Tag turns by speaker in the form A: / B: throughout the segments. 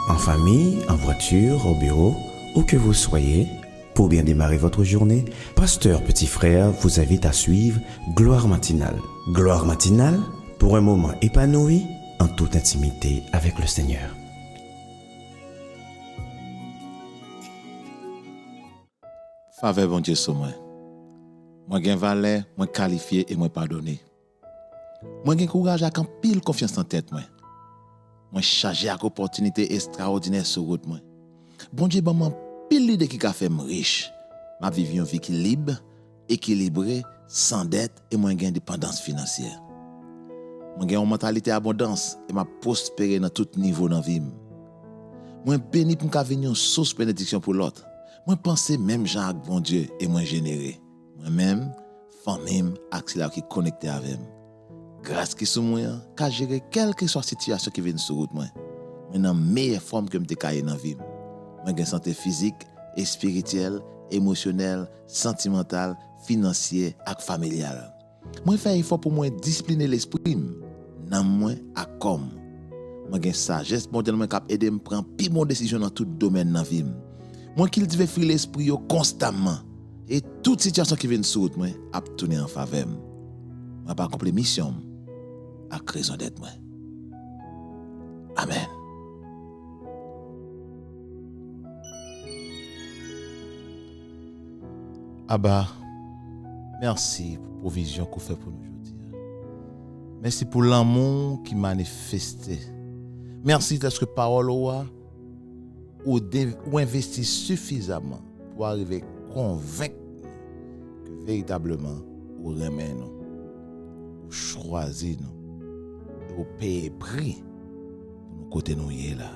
A: En famille, en voiture, au bureau, où que vous soyez, pour bien démarrer votre journée, Pasteur Petit Frère vous invite à suivre Gloire Matinale. Gloire Matinale, pour un moment épanoui en toute intimité avec le Seigneur.
B: Faveur bon Dieu sur moi. Moi gen valeur, moi qualifié et moi pardonné. Moi gen courage avec un pile confiance en tête moi. Moi chargé avec opportunité extraordinaire sur route moi. Bon Dieu ban moi pile l'idée qui a fait me riche. M'a vivre une vie qui libre, équilibrée, sans dette et moi gen indépendance financière. Moi gen une mentalité abondance et m'a prospéré dans tout niveau dans vie. Moi béni pour qu'a venir une source bénédiction pour l'autre. Moi penser même Jean avec bon Dieu et moi généré. Moi-même, famille, axila qui connecté avec moi. Grâce qui sous moi, qu'a gérer quelle que soit situation qui vient sur route moi. Moi dans meilleure forme que me décailler dans vie. Moi gain santé physique et spirituelle, émotionnelle, sentimentale, financière et familiale. Moi faire effort pour moi discipliner l'esprit dans moi à comme. Moi gain sagesse modèlement cap aider me prendre plus bonne décision dans tout domaine dans vie. Moi cultive free l'esprit yo constamment et toute situation qui vient sur moi a tourner en faveur. Moi pas accomplir mission à raison d'être moi. Amen. Abba, merci pour la provision qu'on fait pour nous aujourd'hui. Merci pour l'amour qui manifesté. Merci parce que parole ou investit suffisamment pour arriver à convaincre que véritablement ou remet nous, ou choisir nous, ou payer prix pour nous côté nous y est là.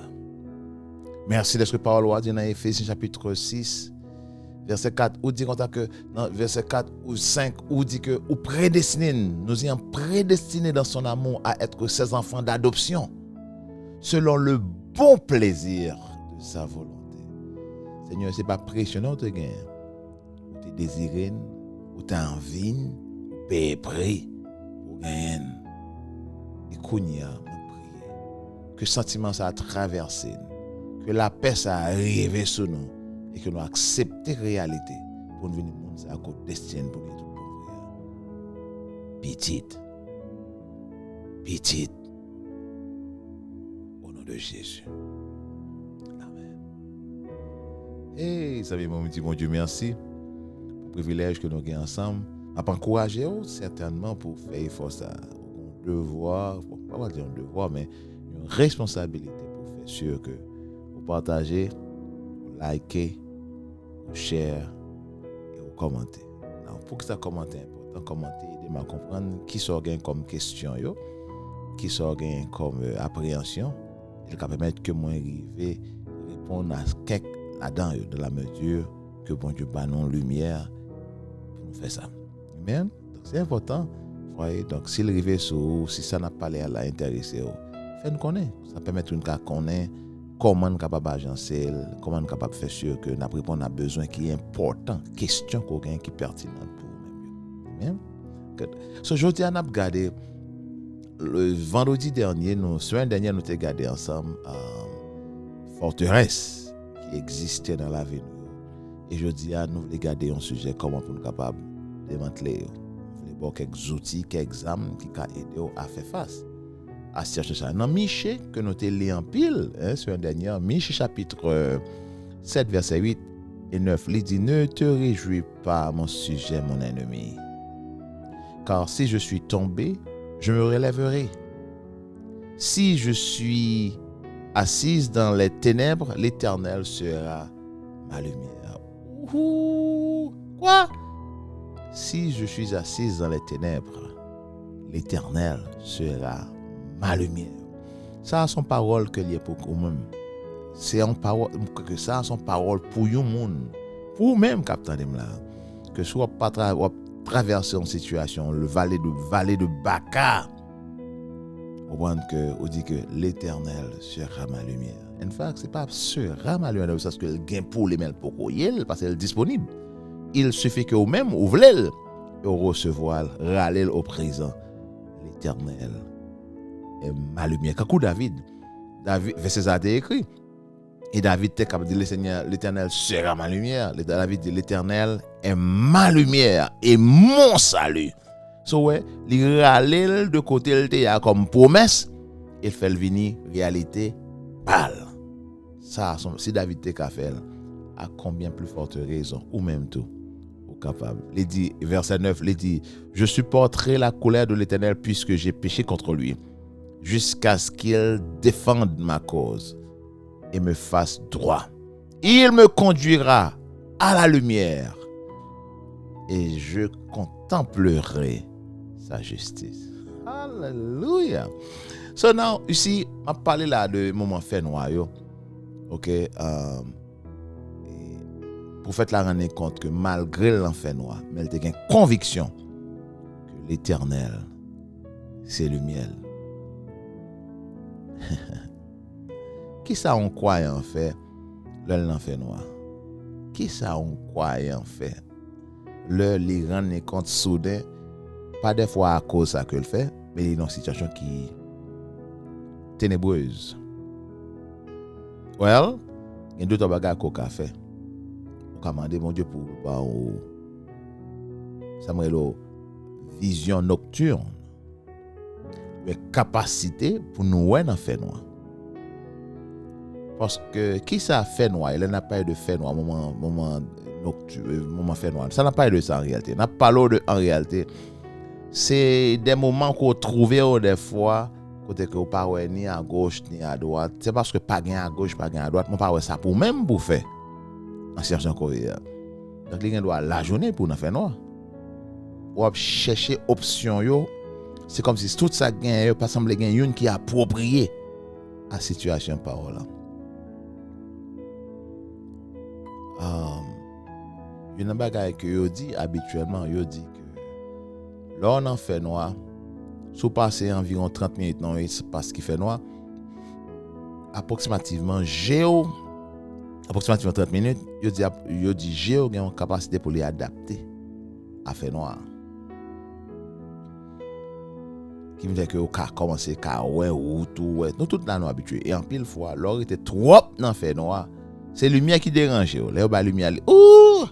B: Merci de ce que parole dit dans Éphésiens chapitre 6 verset 4 ou dit que dans verset 4 ou 5 ou dit que ou prédestiné nous y sommes prédestinés dans son amour à être ses enfants d'adoption selon le bon plaisir de sa volonté. Seigneur, c'est pas pressionnant te gagner. Ou te désiré, ou te envie, ou payer prix pour gagner. Et kounya, mon prier, que sentiment ça a traversé, que la paix ça a arrivé sur nous et que nous acceptions la réalité pour nous venir monde ça à côté destin pour nous tout bon. Petite. Au nom de Jésus. Hey, savez mon petit bon Dieu, merci pour le privilège que nous avons ensemble. Je vais encourager certainement pour faire effort ça. Un devoir, pas dire un devoir, mais une responsabilité pour faire sûr que vous partagez, vous likez, vous share et vous commentez. Donc, pour que ça commente est important, commenter, aider à comprendre qui sort comme question, qui sort comme appréhension. Il va permettre que moi arrive répondre à quelques là-dedans, de la mesure que bon Dieu bat non lumière pour nous faire ça. Amen. Donc c'est important. Voyez, donc s'il arrive sur si ça n'a pas l'air à l'intéresser, faites-nous connaître. Ça permet de nous connaître comment nous capable agencer, comment nous capable faire sûr que nous répondons à besoin qui est important, question qu'on gagne qui est pertinente pour nous. Amen. So aujourd'hui on a regardé le vendredi dernier, semaine dernière nous avons regardé ensemble forteresse qui existait dans la vie. Et je dis à nous regarder un sujet comment nous sommes capables de démanteler. Nous voulons voir quelques outils, quelques âmes qui peuvent aider à faire face à cette situation. Dans Michée, que nous avons lu en pile, sur un dernier, Michée chapitre 7, verset 8 et 9, il dit: ne te réjouis pas, mon sujet, mon ennemi. Car si je suis tombé, je me relèverai. Si je suis assise dans les ténèbres, l'Éternel sera ma lumière. Quoi? Si je suis assise dans les ténèbres, l'Éternel sera ma lumière. Ça, sont paroles que lié pour vous-même. C'est une parole que ça, sont paroles pour vous monde, pour vous-même, capitaine là. Que soit pas traverser une situation, le vallée de Baca. On dit que l'Éternel sera ma lumière. En fait, c'est pas sera ma lumière, parce que le gain pour les mêmes pour parce qu'elle est disponible. Il suffit que vous-même ouvrez et recevoir, râler au présent. L'Éternel est ma lumière. Quand David, verset ça a été écrit. Et David était capable de dire, Seigneur, l'Éternel sera ma lumière. David dit, l'Éternel est ma lumière et mon salut. So ouais, il râle de côté, il y a comme promesse, il fait le venir réalité pâle. Ça, si David était capable, à combien plus forte raison, ou même tout, ou capable. Il dit, verset 9, il dit, je supporterai la colère de l'Éternel puisque j'ai péché contre lui, jusqu'à ce qu'il défende ma cause et me fasse droit. Il me conduira à la lumière et je contemplerai sa justice. Alléluia. So now, ici, on va parler là de moment fait noir. Ok. Pour faire la rendre compte que malgré l'enfer noir, mais elle a une conviction que l'Éternel, c'est lumière. Qui ça on croit en fait l'enfer noir? Qui ça on croit en fait? Les rendre compte soudain, pas des fois à cause ça que le fait, mais il est dans une situation qui est ténébreuse. Well, il y a d'autres bagages qu'on a fait. On a demandé mon Dieu pour ça me vision nocturne, une capacité pour nous voir dans fait noir. Parce que qui ça fait noir? Il n'a pas eu de fait noir moment nocturne, moment fait noir. Ça n'a pas eu de ça en réalité. N'a pas l'eau de en réalité. C'est des moments qu'on trouve des fois côté que pas ni à gauche ni à droite. C'est parce que pas gain à gauche, pas gain à droite, mon pas ça pour même pour faire en cherchant coréen. Donc les gens doivent la journée pour nous faire noir. Ou chercher option yo. C'est comme si tout ça gain pas semble gain une qui est appropriée à situation parole. Il y a un bagage que yo dit habituellement, yo dit que là on en fait noir, sous passer environ 30 minutes dans l'espace qui fait noir, approximativement 30 minutes, yo dit géo a une capacité pour les adapter à faire noir. Qui veut dire que au cas commencer car ouais ou tout nous tout là nous habitués et en pile fois l'or était trop dans fait noir. C'est lumière qui dérange yo. Là ba lumière ouh.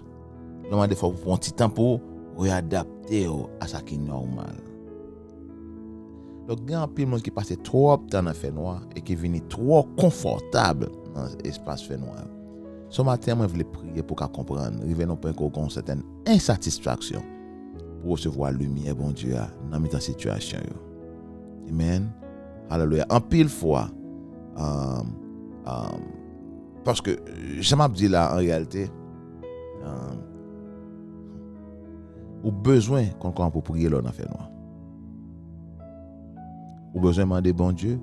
B: Normalement des fois pour un petit temps pour réadapter à ça qui est normal. Donc il y a un pile monde qui passe trop temps dans fait noir et qui vient trop confortable dans l'espace fait noir. Ce matin moi je voulais prier pour qu'à comprendre, arriver non point qu'on a une certaine insatisfaction pour recevoir lumière bon Dieu dans cette situation yo. Amen. Alléluia. En pile fois parce que je m'a dit là en réalité ou besoin qu'on pour prier là dans fait noir. Ou besoin demander bon Dieu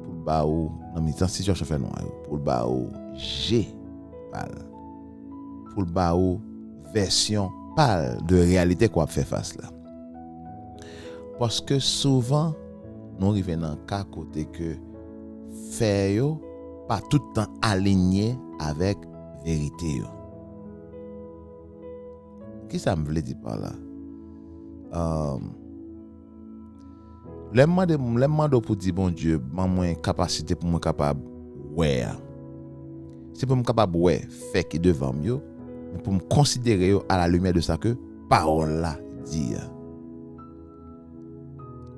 B: pour ba ou dans cette situation fait noir pour ba ou j'ai pâle. Pour ba ou version pâle de réalité qu'on fait face là. Parce que souvent nous arrivons dans un cas côté que fait yo pas tout le temps aligné avec vérité yo. Qui ça me veut dire par là? Les demandes pour dire bon Dieu, moi capacité pour moi capable ouais. C'est pour me capable ouais, fait qui devant moi, mais pour me considérer à la lumière de ça que parole là dit.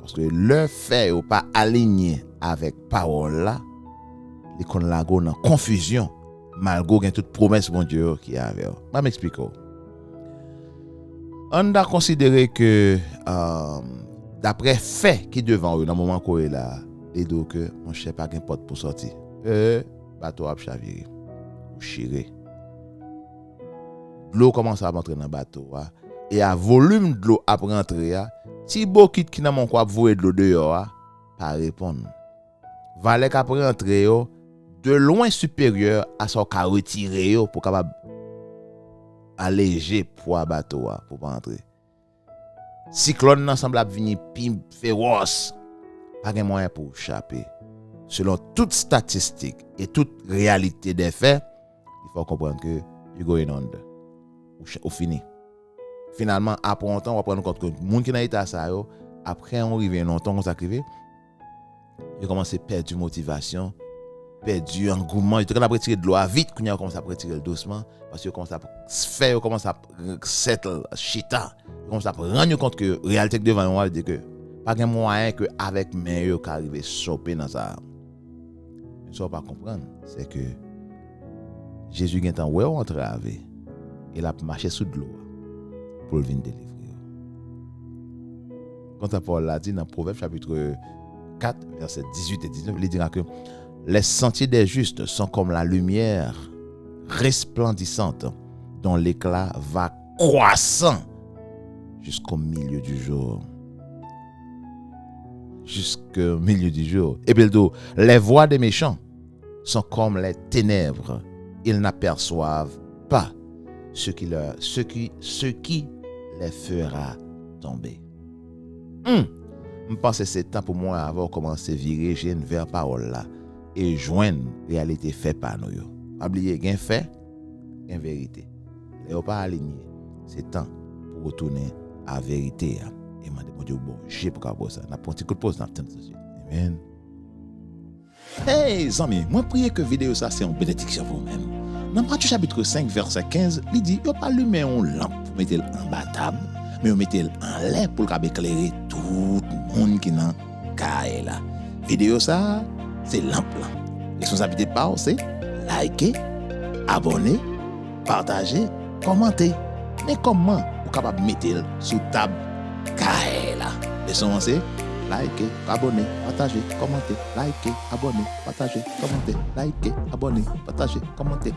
B: Parce que le fait ou pas aligné avec parole là, les kon la go dans confusion malgré gen toute promesse bon Dieu qui avait. Ba m'expliquer. On a considéré que d'après fait qui devant eux dans moment qu'on est là, les deux que mon chef pas gain porte pour sortir. Bateau a chaviré ou chiré. L'eau commence à rentrer dans bateau et à volume de l'eau à rentrer ti bokit qui dans mon quoi voyer de l'eau dehors pas répondre. Valet qui après rentrer de loin supérieur à son qu'a retiré pour capable alléger poids bateau pour pas entrer. Cyclone nan semble venir pim féroce. Pas de moyen pour échapper. Selon toute statistique et toute réalité des faits, il faut comprendre que you going under. Ou fini. Finalement après un temps on va prendre compte que monde qui dans état ça yo après on arrive un temps on s'arrive il commence à perdre motivation perdu engouement, il commence à retirer de l'eau vite, quand il commence à retirer doucement parce que commence à se faire, commence à settle chita, commence à rendre compte que réalité devant moi dit que pas de moyen que avec main yo qu'arriver choper dans ça. Mais ça pas comprendre, c'est que Jésus vient en ouais entrer avec il a marché sous de l'eau pour le venir délivrer. Quand Paul l'a dit dans Proverbe chapitre 4 verset 18 et 19, il dira que les sentiers des justes sont comme la lumière resplendissante dont l'éclat va croissant jusqu'au milieu du jour. Jusqu'au milieu du jour. Et puis les voies des méchants sont comme les ténèbres. Ils n'aperçoivent pas ce qui les fera tomber. Je pense que c'est temps pour moi avoir commencé à virer vers parole là et joindre réalité fait par nous. Pas oublier gain fait, gain vérité. Les pas aligné, c'est temps pour retourner à la vérité et demander mon Dieu bon, j'ai pour ça. N'a pas un petit coup de pause dans le temps de Dieu. Amen. Hey, amis, moi prier que vidéo ça c'est une bénédiction pour vous-même. Dans Matthieu chapitre 5 verset 15, il dit yo pas allumer une lampe pour mettre en bas table, mais vous mettez en l'air pour éclairer tout le monde qui dans caille là. Vidéo ça, c'est lampe là. Responsabilité par c'est liker, abonner, partager, commenter. Mais comment vous capable mettre sous table caille là? Leçon c'est liker, abonner, partager, commenter, liker, abonner, partager, commenter, liker, abonner, partager, commenter.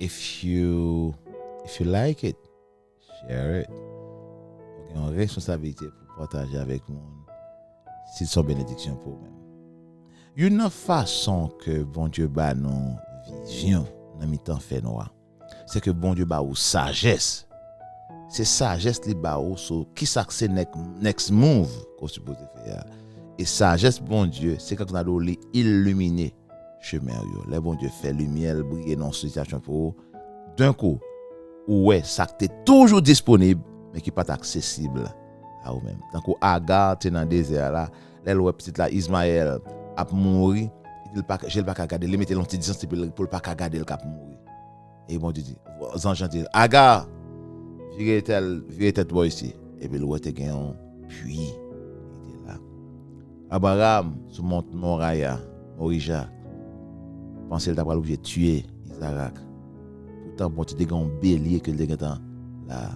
B: If you like it, share it. Vous avez une responsabilité pour partager avec le monde. C'est son bénédiction pour vous-même. Une façon que bon Dieu bat nos visions dans le temps fait noir, c'est que bon Dieu bat ou sagesse. C'est sagesse qui bat ou sur qui ça c'est next move qu'on suppose faire. Et sagesse bon Dieu, c'est quand on a doit illuminer chemin yo. Le bon Dieu fait lumière briller dans situation pour d'un coup ouais ça qui est toujours disponible mais qui pas accessible à vous-même. Tant que Agar t'es dans le désert là, les ouais petite là Ismaël a mourir, il pas j'ai pas regarder, il mettait l'anti distance pour pas regarder le cap mourir. Et bon Dieu dit, ange dit Agar virez tête boy ici et puis le ouais te gagne puis il était là. Abraham sur mont Morija pensait qu'il t'a obligé de tuer Isaac. Pourtant, bon, tu as un bélier que tu as là.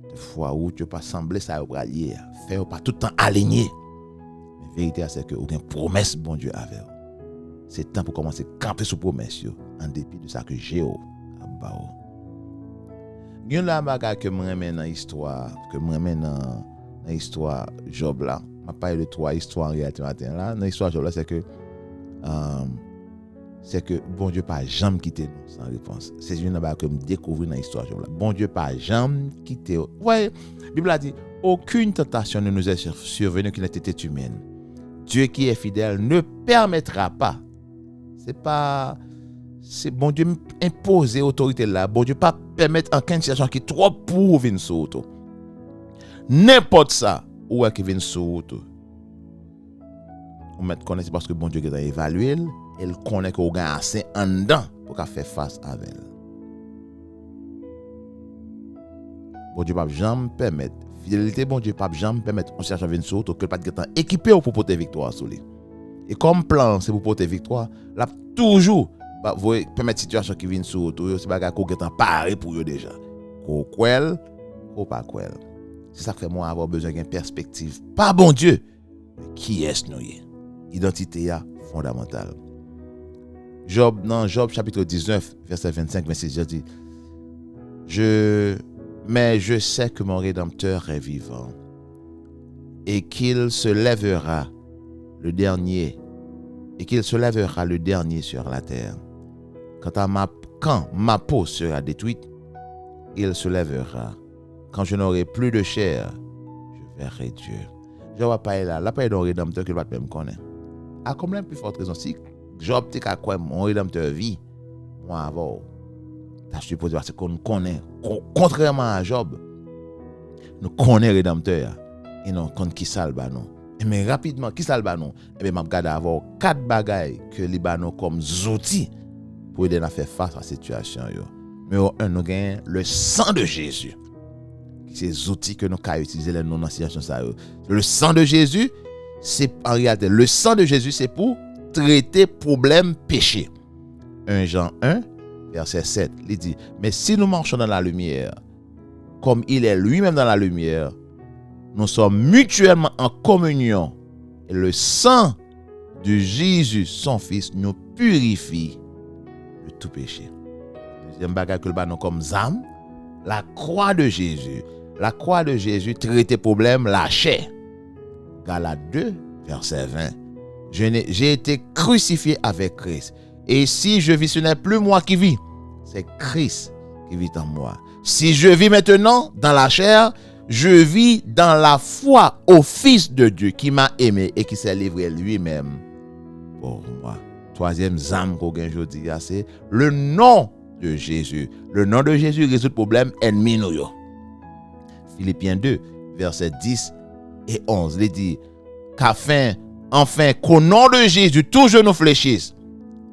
B: Des fois où tu n'as pas semblé ça au bralier. Faire pas tout le temps aligné. Mais la vérité, c'est que aucune promesse, bon Dieu, avait. C'est temps pour commencer à camper sur promesse, en dépit de ça que j'ai. Il y a une bagarre que je remets dans l'histoire, Job là. Je ne parle de trois histoires en réalité matin là. Dans l'histoire Job là, c'est que bon Dieu pas jamais quitté nous sans réponse. C'est une chose que me découvrir dans l'histoire Job là. Bon Dieu pas jamais quitté. Ouais, la Bible a dit aucune tentation ne nous est survenue qui n'ait été humaine. Dieu qui est fidèle ne permettra pas. C'est bon Dieu imposer autorité là. Bon Dieu pas permettre aucune situation qui trop pour venir sur auto. N'importe ça où est qui vient sur auto. On met connaître parce que bon Dieu a évalué, elle connaît qu'on a assez en dedans pour faire face à elle. Bon Dieu pas jamais permettre fidélité, bon Dieu pas jamais permettre on cherche à venir sur auto que pas de temps équipé pour porter victoire sur lui. Et comme plan c'est pour porter victoire, là toujours vous permettre situation qui vient sur auto, c'est bagarre qu'on est paré pour eux déjà. Ko kwel, ko pas kwel. C'est ça que fait moi avoir besoin d'une perspective. Pas bon Dieu, mais qui est-ce nous? Identité fondamentale. Dans Job chapitre 19, verset 25-26, il dit mais je sais que mon Rédempteur est vivant et qu'il se lèvera le dernier sur la terre. Quand ma peau sera détruite, il se lèvera. Quand je n'aurai plus de chair, je verrai Dieu. Je vois pas là, la paix d'un Rédempteur qui va même connaître. À comme la plus forte raison, si Job t'es qu'à quoi mon Rédempteur vit, moi avant, t'as supposé parce qu'on connaît, contrairement à Job, nous connaissons rédempteur et non compte qui ça le banon. Mais rapidement qui ça le banon? Et bien m'a regarder avoir 4 bagailles que les banon comme outils pour aider à faire face à cette situation yo. Numéro 1, nous gagnons le sang de Jésus. Ces outils que nous avons utilisés dans nos situations ça yo. Le sang de Jésus, c'est en réalité le sang de Jésus c'est pour traiter problème péché. 1 Jean 1 verset 7, il dit mais si nous marchons dans la lumière comme il est lui-même dans la lumière, nous sommes mutuellement en communion et le sang de Jésus son fils nous purifie de tout péché. Deuxième bagage que le nous comme zam, la croix de Jésus. La croix de Jésus traitait problème la chair. Galates 2 verset 20. J'ai été crucifié avec Christ. Et si je vis, ce n'est plus moi qui vis, c'est Christ qui vit en moi. Si je vis maintenant dans la chair, je vis dans la foi au Fils de Dieu qui m'a aimé et qui s'est livré lui-même pour moi. Troisième zame qu'on gagne aujourd'hui, c'est le nom de Jésus. Le nom de Jésus résout le problème ennemi nous. Philippiens 2, versets 10 et 11, il dit enfin qu'au nom de Jésus, tout genou fléchisse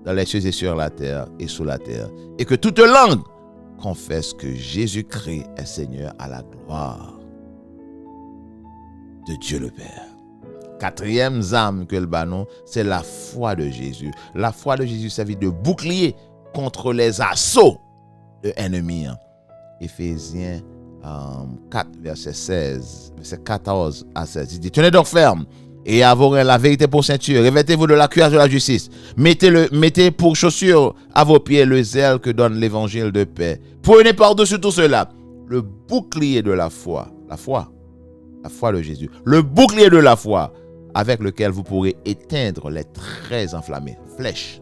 B: dans les cieux et sur la terre et sous la terre, et que toute langue confesse que Jésus-Christ est Seigneur à la gloire de Dieu le Père. Quatrième âme que le banon, c'est la foi de Jésus. La foi de Jésus servit de bouclier contre les assauts de l'ennemi. Éphésiens 4, verset 16, verset 14 à 16. Il dit, tenez donc ferme et avouez la vérité pour ceinture. Revêtez-vous de la cuirasse de la justice. Mettez pour chaussure à vos pieds le zèle que donne l'évangile de paix. Prenez par-dessus tout cela le bouclier de la foi. La foi de Jésus. Le bouclier de la foi avec lequel vous pourrez éteindre les traits enflammés. Flèches.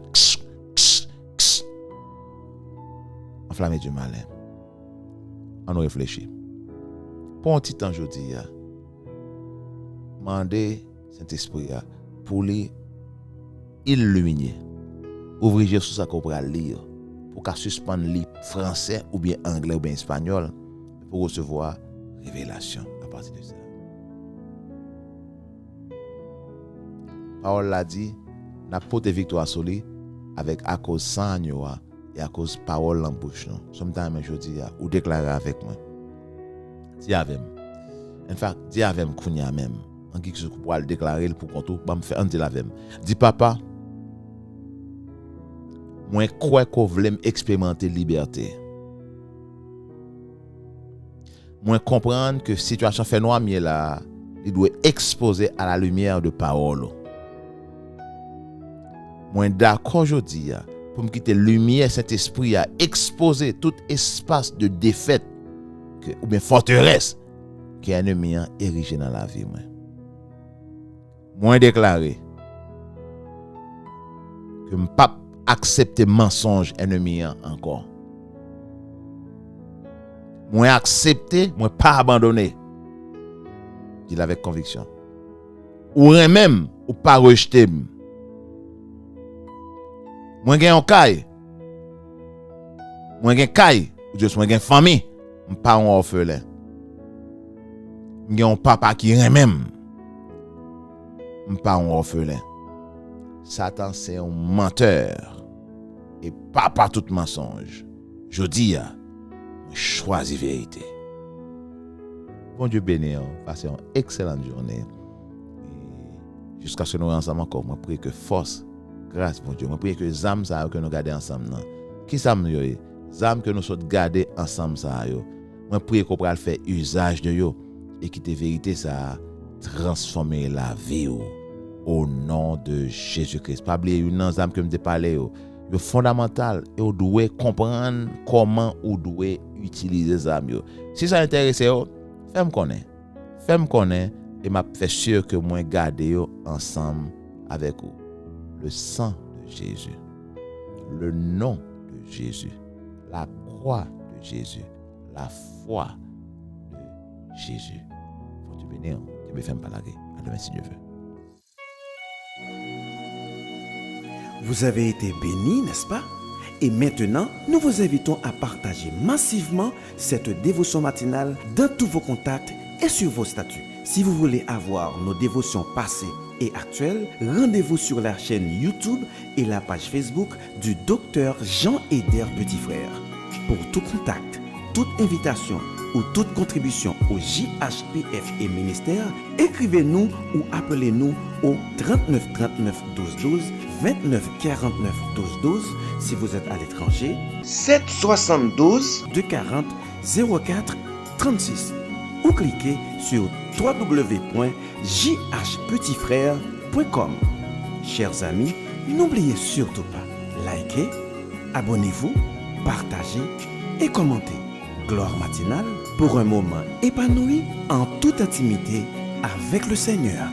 B: Enflammés du malin. On nous réfléchit. Pour un petit temps, je dis, demandez Saint-Esprit pour les illuminer. Ouvrez sur ça qu'on pourra lire, pour qu'à suspendre le français ou bien anglais ou bien espagnol, pour recevoir révélation à partir de ça. Paul l'a dit, n'a pas de victoire sur lui avec à cause sang et à cause parole en bouche. Sometimes je dis, ou déclarer avec moi. Dis avec moi. En fait, dis avec moi kounya même. En qui je pourrais le déclarer pour qu'on tout, me faire un dit avec moi. Dis papa, moi crois qu'on voulait expérimenter liberté. Moi comprendre que situation fait noir mais là, il doit exposer à la lumière de parole. Moi d'accord aujourd'hui pour me quitter lumière cet esprit à exposer tout espace de défaite ou bien forteresse que l'ennemi a érigé dans la vie moi déclaré que me pas accepter mensonge ennemi encore. Moi accepter, moi pas abandonner. Dit avec conviction. Ou même ou pas rejeter. Moi gen un caille. Moi gen caille, ou juste moi gen famille, pas un orphelin. Gen un papa qui ren même. Pas un orphelin. Satan c'est un menteur et papa tout mensonge. Je dis choisis vérité. Bon Dieu béni, passez une excellente journée. Et jusqu'à ce que nous ensemble encore, moi prie que force, grâce bon Dieu, moi prie que les âmes ça que nous garder ensemble. Qui ça me yo? Les âmes que nous sommes garder ensemble ça yo. Moi prie qu'on pourra faire usage de yo et qui te vérité ça transformer la vie au nom de Jésus-Christ. Pas oublier une âme que me parler yo fondamental et on doit comprendre comment on doit utiliser les âmes. Si ça intéresse yo, fais-moi connaître et m'a fait sûr que moi garder yo ensemble avec vous. Le sang de Jésus, le nom de Jésus, la croix de Jésus, la foi de Jésus. Faut te bénir, tu me fais me parler. À demain si Dieu veut.
A: Vous avez été bénis, n'est-ce pas? Et maintenant, nous vous invitons à partager massivement cette dévotion matinale dans tous vos contacts et sur vos statuts. Si vous voulez avoir nos dévotions passées et actuelles, rendez-vous sur la chaîne YouTube et la page Facebook du Dr Jean-Eder Petit Frère. Pour tout contact, toute invitation ou toute contribution au JHPF et ministère, écrivez-nous ou appelez-nous au 39 39 12 12, 29 49 12 12 si vous êtes à l'étranger, 772 240 04 36 ou cliquez sur www.jhpetitfrère.com. Chers amis, n'oubliez surtout pas, likez, abonnez-vous, partagez et commentez. Gloire matinale pour un moment épanoui en toute intimité avec le Seigneur.